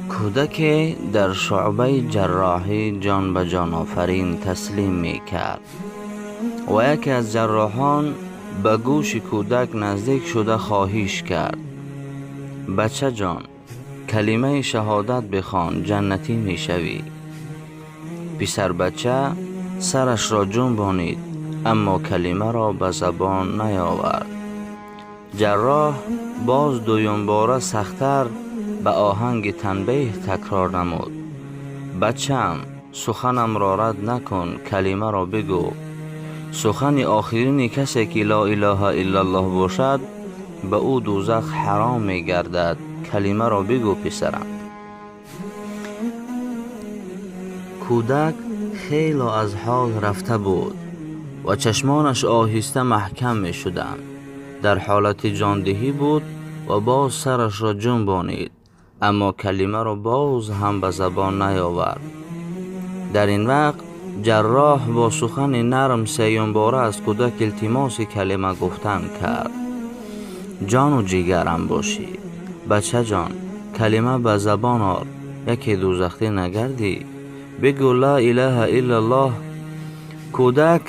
کودک در شعبه جراحی جان به جان آفرین تسلیم می کرد و یکی از جراحان به گوش کودک نزدیک شده خواهش کرد: بچه جان، کلمه شهادت بخوان جنتی می شوی. پسر بچه سرش را جنبانید اما کلمه را به زبان نیاورد. جراح باز دویم باره سختتر به آهنگ تنبیه تکرار نمود: بچه‌ام، سخنم را رد نکن، کلمه را بگو. سخن آخرین کسی که لا اله الا الله باشد به او دوزخ حرام می گردد. کلمه را بگو پسرم. کودک خیلی از حال رفته بود و چشمانش آهسته محکم می شدند. در حالت جاندهی بود و باز سرش را جنبانید اما کلمه را باز هم به زبان نیاورد. در این وقت جراح با سخن نرم سیوم باره از کودک التماس کلمه گفتن کرد: جان و جگرم باشی، بچه جان، کلمه به زبان آر، یکی دوزخی نگردی، بگو لا اله الا الله. کودک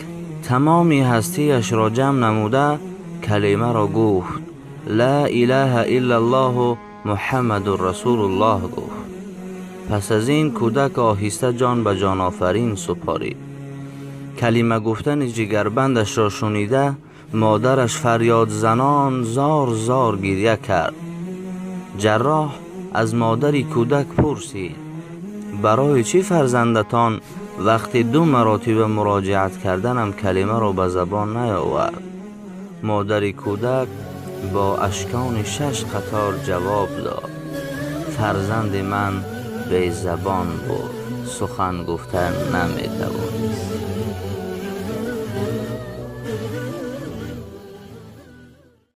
تمامی هستیش را جمع نموده کلمه را گفت: لا اله الا الله محمد رسول الله گفت. پس از این کودک آهسته جان به جان آفرین سپارید. کلمه گفتن جگربندش را شنیده مادرش فریاد زنان زار زار گریه کرد. جراح از مادر کودک پرسید: برای چی فرزندتان وقتی 2 مراتب مراجعت کردنم کلمه را به زبان نیاورد؟ مادر کودک با اشکان 6 قطار جواب داد: فرزند من بی زبان بود، سخن گفتن نمی توانست.